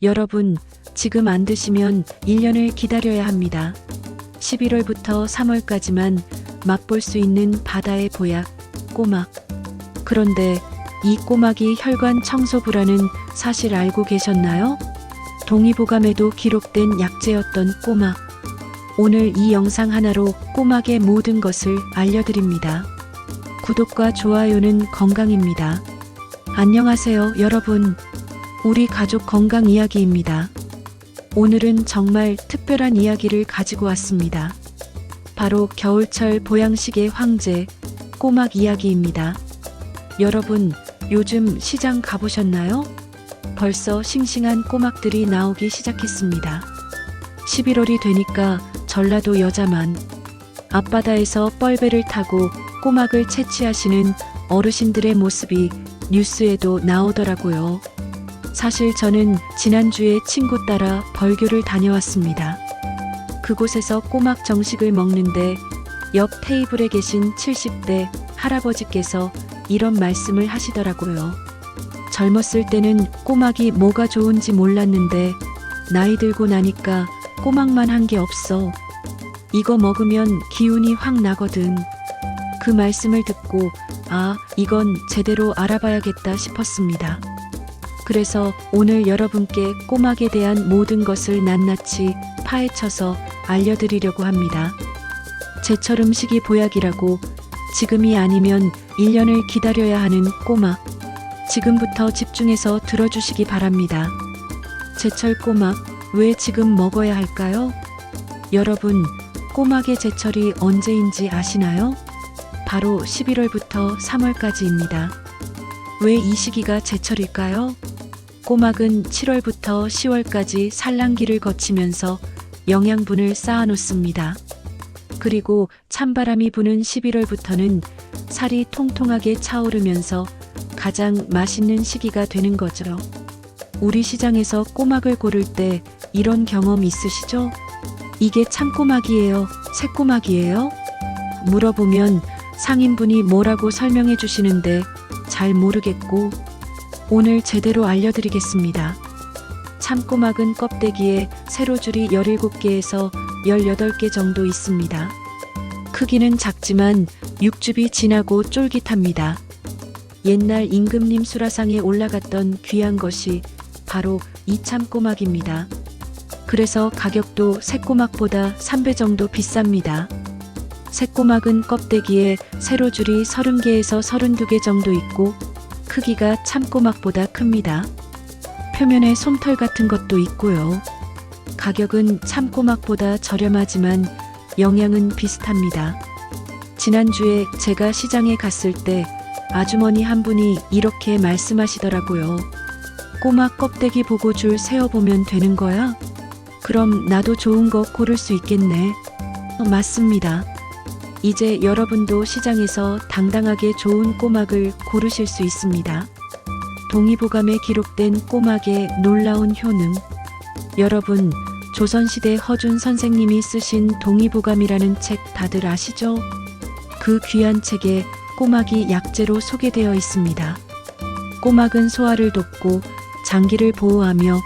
여러분, 지금 안 드시면 1년을 기다려야 합니다. 11월부터 3월까지만 맛볼 수 있는 바다의 보약, 꼬막. 그런데 이 꼬막이 혈관 청소부라는 사실 알고 계셨나요? 동의보감에도 기록된 약재였던 꼬막. 오늘 이 영상 하나로 꼬막의 모든 것을 알려드립니다. 구독과 좋아요는 건강입니다. 안녕하세요, 여러분. 우리 가족 건강 이야기입니다. 오늘은 정말 특별한 이야기를 가지고 왔습니다. 바로 겨울철 보양식의 황제, 꼬막 이야기입니다. 여러분, 요즘 시장 가보셨나요? 벌써 싱싱한 꼬막들이 나오기 시작했습니다. 11월이 되니까 전라도 여자만 앞바다에서 뻘배를 타고 꼬막을 채취하시는 어르신들의 모습이 뉴스에도 나오더라고요. 사실 저는 지난주에 친구 따라 벌교를 다녀왔습니다. 그곳에서 꼬막 정식을 먹는데 옆 테이블에 계신 70대 할아버지께서 이런 말씀을 하시더라고요. 젊었을 때는 꼬막이 뭐가 좋은지 몰랐는데 나이 들고 나니까 꼬막만 한 게 없어. 이거 먹으면 기운이 확 나거든. 그 말씀을 듣고 이건 제대로 알아봐야겠다 싶었습니다. 그래서 오늘 여러분께 꼬막에 대한 모든 것을 낱낱이 파헤쳐서 알려드리려고 합니다. 제철 음식이 보약이라고 지금이 아니면 1년을 기다려야 하는 꼬막. 지금부터 집중해서 들어주시기 바랍니다. 제철 꼬막, 왜 지금 먹어야 할까요? 여러분, 꼬막의 제철이 언제인지 아시나요? 바로 11월부터 3월까지입니다. 왜 이 시기가 제철일까요? 꼬막은 7월부터 10월까지 산란기를 거치면서 영양분을 쌓아놓습니다. 그리고 찬바람이 부는 11월부터는 살이 통통하게 차오르면서 가장 맛있는 시기가 되는 거죠. 우리 시장에서 꼬막을 고를 때 이런 경험 있으시죠? 이게 참꼬막이에요? 새꼬막이에요? 물어보면 상인분이 뭐라고 설명해 주시는데 잘 모르겠고, 오늘 제대로 알려드리겠습니다. 참꼬막은 껍데기에 세로줄이 17개에서 18개 정도 있습니다. 크기는 작지만 육즙이 진하고 쫄깃합니다. 옛날 임금님 수라상에 올라갔던 귀한 것이 바로 이 참꼬막입니다. 그래서 가격도 새꼬막보다 3배 정도 비쌉니다. 새꼬막은 껍데기에 세로줄이 30개에서 32개 정도 있고 크기가 참꼬막보다 큽니다. 표면에 솜털 같은 것도 있고요. 가격은 참꼬막보다 저렴하지만 영양은 비슷합니다. 지난주에 제가 시장에 갔을 때 아주머니 한 분이 이렇게 말씀하시더라고요. 꼬막 껍데기 보고 줄 세어보면 되는 거야? 그럼 나도 좋은 거 고를 수 있겠네. 맞습니다. 이제 여러분도 시장에서 당당하게 좋은 꼬막을 고르실 수 있습니다. 동의보감에 기록된 꼬막의 놀라운 효능. 여러분, 조선시대 허준 선생님이 쓰신 동의보감이라는 책 다들 아시죠? 그 귀한 책에 꼬막이 약재로 소개되어 있습니다. 꼬막은 소화를 돕고 장기를 보호하며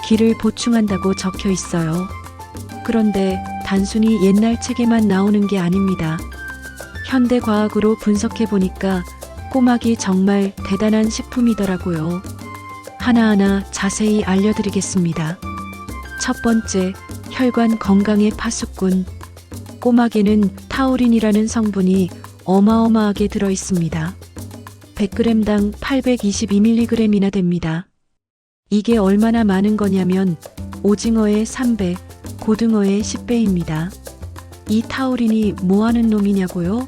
기를 보충한다고 적혀 있어요. 그런데 단순히 옛날 책에만 나오는 게 아닙니다. 현대 과학으로 분석해 보니까 꼬막이 정말 대단한 식품이더라고요. 하나하나 자세히 알려드리겠습니다. 첫 번째, 혈관 건강의 파수꾼. 꼬막에는 타우린이라는 성분이 어마어마하게 들어 있습니다. 100g당 822mg이나 됩니다. 이게 얼마나 많은 거냐면 오징어의 3배, 고등어의 10배입니다. 이 타우린이 뭐 하는 놈이냐고요?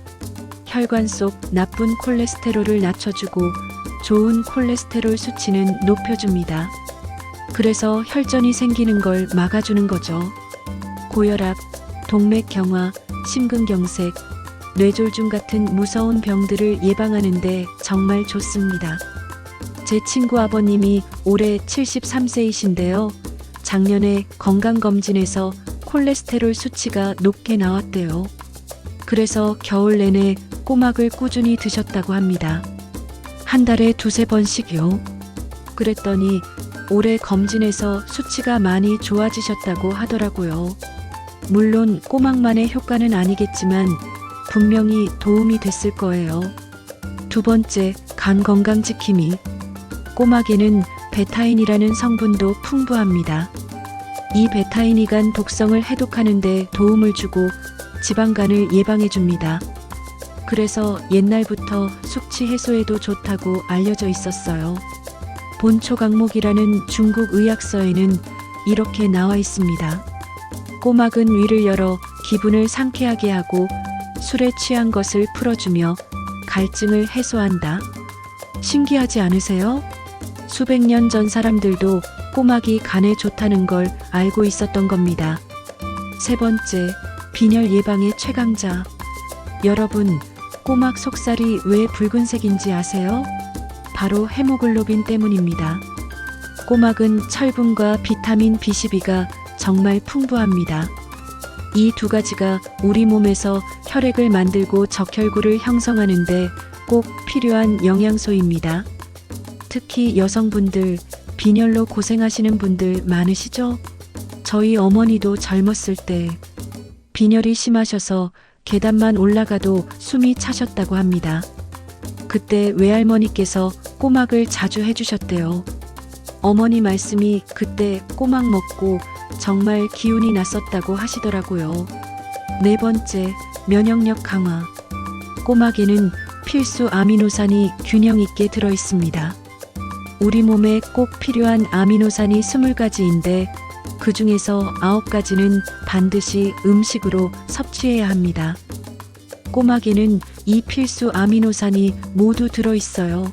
혈관 속 나쁜 콜레스테롤을 낮춰주고 좋은 콜레스테롤 수치는 높여줍니다. 그래서 혈전이 생기는 걸 막아주는 거죠. 고혈압, 동맥경화, 심근경색, 뇌졸중 같은 무서운 병들을 예방하는데 정말 좋습니다. 제 친구 아버님이 올해 73세이신데요. 작년에 건강검진에서 콜레스테롤 수치가 높게 나왔대요. 그래서 겨울 내내 꼬막을 꾸준히 드셨다고 합니다. 한 달에 2~3번씩요. 그랬더니 올해 검진에서 수치가 많이 좋아지셨다고 하더라고요. 물론 꼬막만의 효과는 아니겠지만 분명히 도움이 됐을 거예요. 두 번째, 간 건강 지킴이. 꼬막에는 베타인이라는 성분도 풍부합니다. 이 베타인이 간 독성을 해독하는 데 도움을 주고 지방간을 예방해 줍니다. 그래서 옛날부터 숙취 해소에도 좋다고 알려져 있었어요. 본초강목이라는 중국 의학서에는 이렇게 나와 있습니다. 꼬막은 위를 열어 기분을 상쾌하게 하고 술에 취한 것을 풀어주며 갈증을 해소한다. 신기하지 않으세요? 수백 년 전 사람들도 꼬막이 간에 좋다는 걸 알고 있었던 겁니다. 세 번째, 빈혈 예방의 최강자. 여러분, 꼬막 속살이 왜 붉은색인지 아세요? 바로 헤모글로빈 때문입니다. 꼬막은 철분과 비타민 B12가 정말 풍부합니다. 이 두 가지가 우리 몸에서 혈액을 만들고 적혈구를 형성하는데 꼭 필요한 영양소입니다. 특히 여성분들, 빈혈로 고생하시는 분들 많으시죠? 저희 어머니도 젊었을 때 빈혈이 심하셔서 계단만 올라가도 숨이 차셨다고 합니다. 그때 외할머니께서 꼬막을 자주 해주셨대요. 어머니 말씀이 그때 꼬막 먹고 정말 기운이 났었다고 하시더라고요. 네 번째, 면역력 강화. 꼬막에는 필수 아미노산이 균형 있게 들어 있습니다. 우리 몸에 꼭 필요한 아미노산이 20가지인데 그 중에서 9가지는 반드시 음식으로 섭취해야 합니다. 꼬막에는 이 필수 아미노산이 모두 들어 있어요.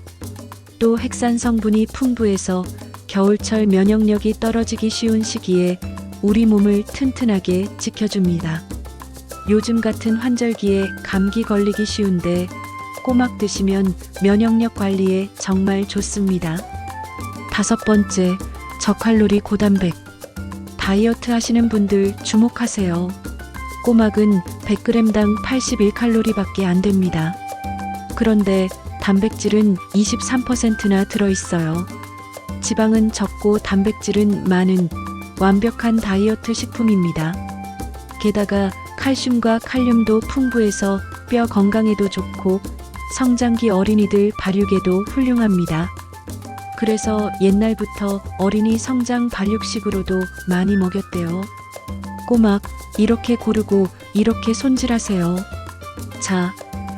또 핵산 성분이 풍부해서 겨울철 면역력이 떨어지기 쉬운 시기에 우리 몸을 튼튼하게 지켜줍니다. 요즘 같은 환절기에 감기 걸리기 쉬운데 꼬막 드시면 면역력 관리에 정말 좋습니다. 다섯 번째, 저칼로리 고단백. 다이어트 하시는 분들 주목하세요. 꼬막은 100g당 81칼로리밖에 안 됩니다. 그런데 단백질은 23%나 들어있어요. 지방은 적고 단백질은 많은 완벽한 다이어트 식품입니다. 게다가 칼슘과 칼륨도 풍부해서 뼈 건강에도 좋고 성장기 어린이들 발육에도 훌륭합니다. 그래서 옛날부터 어린이 성장 발육식으로도 많이 먹였대요. 꼬막 이렇게 고르고 이렇게 손질하세요. 자,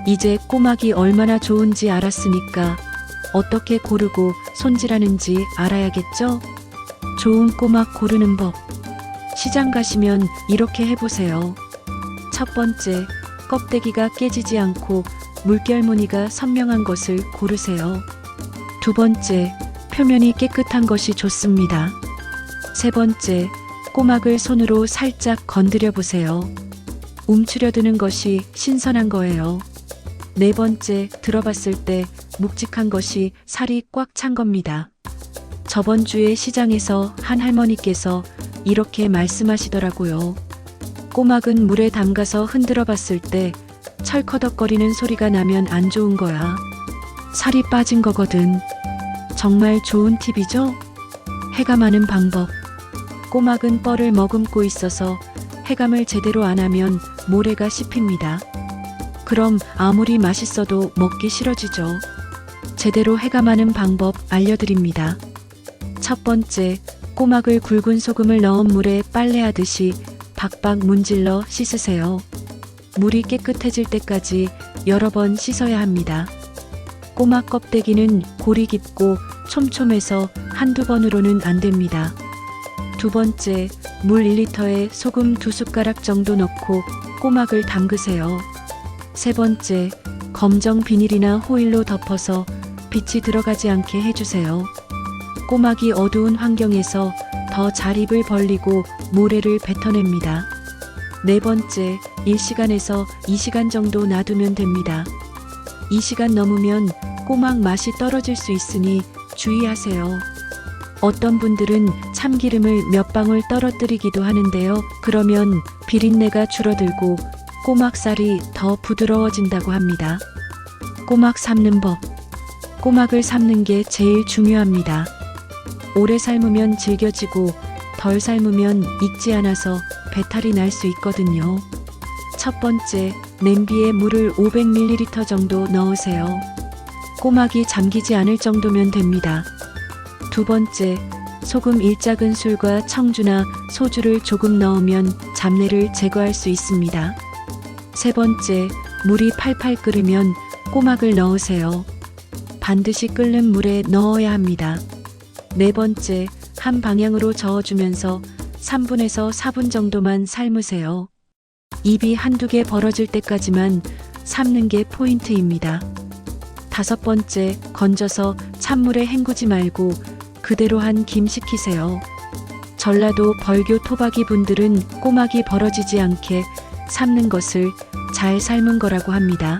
이제 꼬막이 얼마나 좋은지 알았으니까 어떻게 고르고 손질하는지 알아야겠죠? 좋은 꼬막 고르는 법. 시장 가시면 이렇게 해보세요. 첫 번째, 껍데기가 깨지지 않고 물결 무늬가 선명한 것을 고르세요. 두 번째, 표면이 깨끗한 것이 좋습니다. 세 번째, 꼬막을 손으로 살짝 건드려 보세요. 움츠려드는 것이 신선한 거예요. 네 번째, 들어봤을 때 묵직한 것이 살이 꽉 찬 겁니다. 저번 주에 시장에서 한 할머니께서 이렇게 말씀하시더라고요. 꼬막은 물에 담가서 흔들어 봤을 때 철커덕거리는 소리가 나면 안 좋은 거야. 살이 빠진 거거든. 정말 좋은 팁이죠? 해감하는 방법. 꼬막은 뻘을 머금고 있어서 해감을 제대로 안 하면 모래가 씹힙니다. 그럼 아무리 맛있어도 먹기 싫어지죠. 제대로 해감하는 방법 알려드립니다. 첫 번째, 꼬막을 굵은 소금을 넣은 물에 빨래하듯이 박박 문질러 씻으세요. 물이 깨끗해질 때까지 여러 번 씻어야 합니다. 꼬막 껍데기는 골이 깊고 촘촘해서 한두 번으로는 안 됩니다. 두 번째, 물 1리터에 소금 2숟가락 정도 넣고 꼬막을 담그세요. 세 번째, 검정 비닐이나 호일로 덮어서 빛이 들어가지 않게 해주세요. 꼬막이 어두운 환경에서 더 잘 입을 벌리고 모래를 뱉어냅니다. 네 번째, 1시간에서 2시간 정도 놔두면 됩니다. 2시간 넘으면 꼬막 맛이 떨어질 수 있으니 주의하세요. 어떤 분들은 참기름을 몇 방울 떨어뜨리기도 하는데요. 그러면 비린내가 줄어들고 꼬막살이 더 부드러워진다고 합니다. 꼬막 삶는 법. 꼬막을 삶는 게 제일 중요합니다. 오래 삶으면 질겨지고 덜 삶으면 익지 않아서 배탈이 날 수 있거든요. 첫 번째, 냄비에 물을 500ml 정도 넣으세요. 꼬막이 잠기지 않을 정도면 됩니다. 두 번째, 소금 1작은술과 청주나 소주를 조금 넣으면 잡내를 제거할 수 있습니다. 세 번째, 물이 팔팔 끓으면 꼬막을 넣으세요. 반드시 끓는 물에 넣어야 합니다. 네 번째, 한 방향으로 저어주면서 3분에서 4분 정도만 삶으세요. 입이 한두 개 벌어질 때까지만 삶는 게 포인트입니다. 다섯 번째, 건져서 찬물에 헹구지 말고 그대로 한 김 식히세요. 전라도 벌교 토박이 분들은 꼬막이 벌어지지 않게 삶는 것을 잘 삶은 거라고 합니다.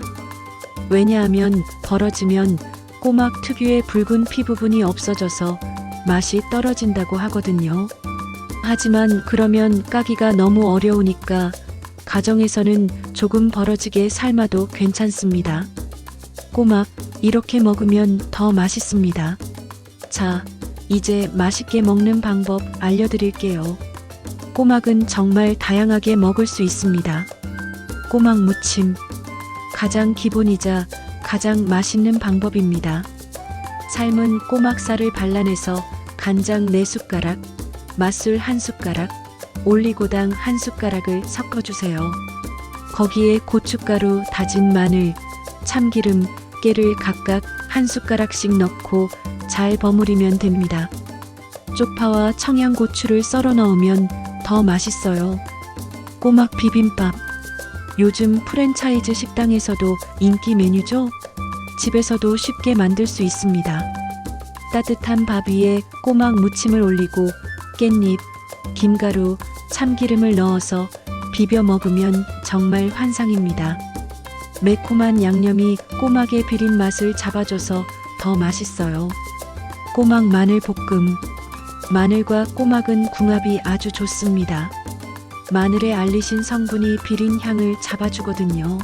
왜냐하면 벌어지면 꼬막 특유의 붉은 피 부분이 없어져서 맛이 떨어진다고 하거든요. 하지만 그러면 까기가 너무 어려우니까 가정에서는 조금 벌어지게 삶아도 괜찮습니다. 꼬막 이렇게 먹으면 더 맛있습니다. 자, 이제 맛있게 먹는 방법 알려드릴게요. 꼬막은 정말 다양하게 먹을 수 있습니다. 꼬막 무침. 가장 기본이자 가장 맛있는 방법입니다. 삶은 꼬막살을 발라내서 간장 4숟가락, 맛술 1숟가락, 올리고당 1숟가락을 섞어주세요. 거기에 고춧가루, 다진 마늘, 참기름, 깨를 각각 1숟가락씩 넣고 잘 버무리면 됩니다. 쪽파와 청양고추를 썰어 넣으면 더 맛있어요. 꼬막 비빔밥. 요즘 프랜차이즈 식당에서도 인기 메뉴죠? 집에서도 쉽게 만들 수 있습니다. 따뜻한 밥 위에 꼬막 무침을 올리고 깻잎, 김가루, 참기름을 넣어서 비벼 먹으면 정말 환상입니다. 매콤한 양념이 꼬막의 비린 맛을 잡아줘서 더 맛있어요. 꼬막 마늘 볶음. 마늘과 꼬막은 궁합이 아주 좋습니다. 마늘의 알리신 성분이 비린 향을 잡아주거든요.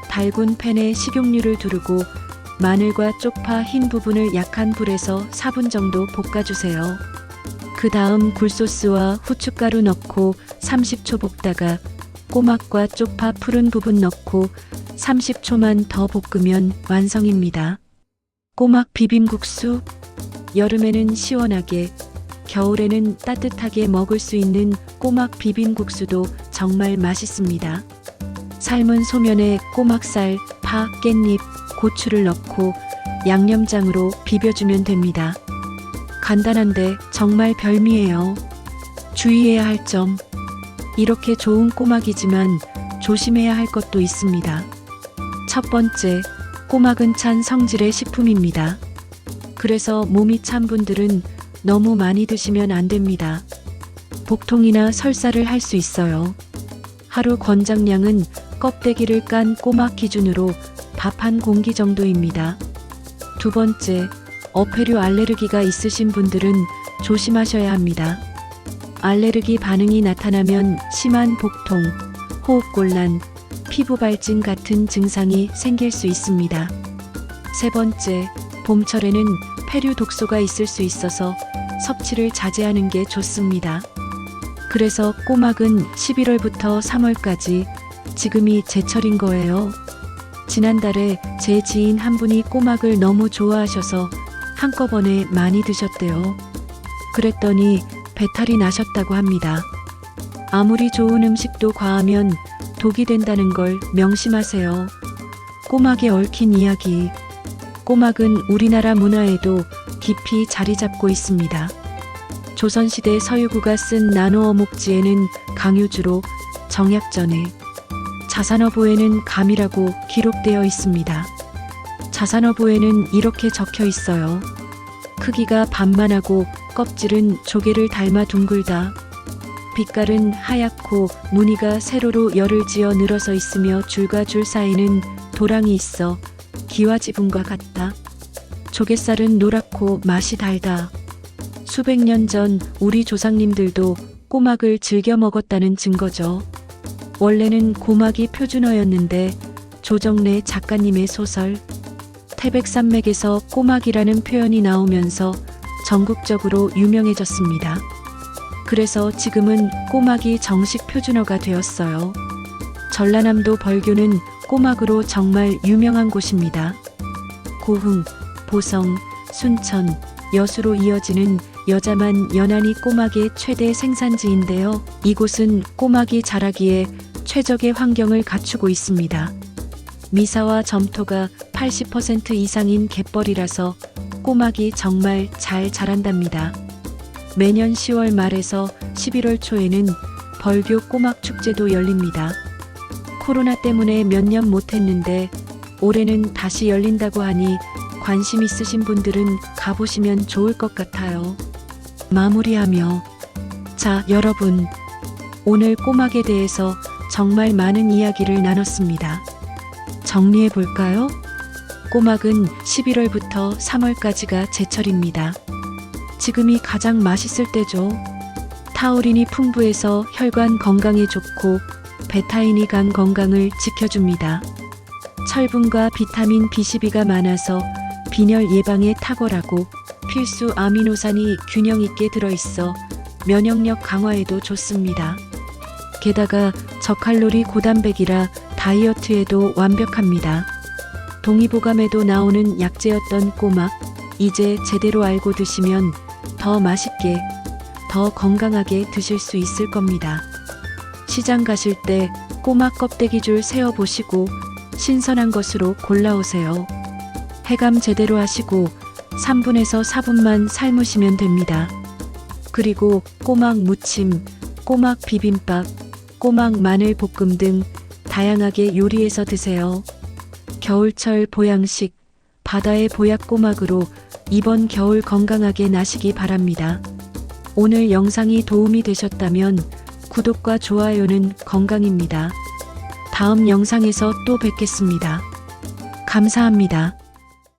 달군 팬에 식용유를 두르고 마늘과 쪽파 흰 부분을 약한 불에서 4분 정도 볶아주세요. 그 다음 굴소스와 후춧가루 넣고 30초 볶다가 꼬막과 쪽파 푸른 부분 넣고 30초만 더 볶으면 완성입니다. 꼬막 비빔국수. 여름에는 시원하게, 겨울에는 따뜻하게 먹을 수 있는 꼬막 비빔국수도 정말 맛있습니다. 삶은 소면에 꼬막살, 파, 깻잎, 고추를 넣고 양념장으로 비벼주면 됩니다. 간단한데 정말 별미예요. 주의해야 할 점. 이렇게 좋은 꼬막이지만 조심해야 할 것도 있습니다. 첫 번째, 꼬막은 찬 성질의 식품입니다. 그래서 몸이 찬 분들은 너무 많이 드시면 안 됩니다. 복통이나 설사를 할 수 있어요. 하루 권장량은 껍데기를 깐 꼬막 기준으로 밥 한 공기 정도입니다. 두 번째, 어패류 알레르기가 있으신 분들은 조심하셔야 합니다. 알레르기 반응이 나타나면 심한 복통, 호흡곤란, 피부 발진 같은 증상이 생길 수 있습니다. 세 번째, 봄철에는 폐류 독소가 있을 수 있어서 섭취를 자제하는 게 좋습니다. 그래서 꼬막은 11월부터 3월까지 지금이 제철인 거예요. 지난달에 제 지인 한 분이 꼬막을 너무 좋아하셔서 한꺼번에 많이 드셨대요. 그랬더니 배탈이 나셨다고 합니다. 아무리 좋은 음식도 과하면 독이 된다는 걸 명심하세요. 꼬막에 얽힌 이야기. 꼬막은 우리나라 문화에도 깊이 자리 잡고 있습니다. 조선시대 서유구가 쓴 난오어목지에는 강유주로, 정약전에, 자산어보에는 감이라고 기록되어 있습니다. 자산어보에는 이렇게 적혀 있어요. 크기가 반만하고 껍질은 조개를 닮아 둥글다. 빛깔은 하얗고 무늬가 세로로 열을 지어 늘어서 있으며 줄과 줄 사이는 도랑이 있어 기와지분과 같다. 조갯살은 노랗고 맛이 달다. 수백 년 전 우리 조상님들도 꼬막을 즐겨 먹었다는 증거죠. 원래는 고막이 표준어였는데 조정래 작가님의 소설 태백산맥에서 꼬막이라는 표현이 나오면서 전국적으로 유명해졌습니다. 그래서 지금은 꼬막이 정식 표준어가 되었어요. 전라남도 벌교는 꼬막으로 정말 유명한 곳입니다. 고흥, 보성, 순천, 여수로 이어지는 여자만 연안이 꼬막의 최대 생산지인데요. 이곳은 꼬막이 자라기에 최적의 환경을 갖추고 있습니다. 미사와 점토가 80% 이상인 갯벌이라서 꼬막이 정말 잘 자란답니다. 매년 10월 말에서 11월 초에는 벌교 꼬막 축제도 열립니다. 코로나 때문에 몇 년 못했는데 올해는 다시 열린다고 하니 관심 있으신 분들은 가보시면 좋을 것 같아요. 마무리하며, 자, 여러분, 오늘 꼬막에 대해서 정말 많은 이야기를 나눴습니다. 정리해 볼까요? 꼬막은 11월부터 3월까지가 제철입니다. 지금이 가장 맛있을 때죠. 타우린이 풍부해서 혈관 건강에 좋고 베타인이 간 건강을 지켜줍니다. 철분과 비타민 B12가 많아서 빈혈 예방에 탁월하고 필수 아미노산이 균형 있게 들어있어 면역력 강화에도 좋습니다. 게다가 저칼로리 고단백이라 다이어트에도 완벽합니다. 동의보감에도 나오는 약재였던 꼬막, 이제 제대로 알고 드시면 더 맛있게, 더 건강하게 드실 수 있을 겁니다. 시장 가실 때 꼬막 껍데기줄 세어보시고 신선한 것으로 골라오세요. 해감 제대로 하시고 3분에서 4분만 삶으시면 됩니다. 그리고 꼬막 무침, 꼬막 비빔밥, 꼬막 마늘 볶음 등 다양하게 요리해서 드세요. 겨울철 보양식, 바다의 보약 꼬막으로 이번 겨울 건강하게 나시기 바랍니다. 오늘 영상이 도움이 되셨다면 구독과 좋아요는 건강입니다. 다음 영상에서 또 뵙겠습니다. 감사합니다.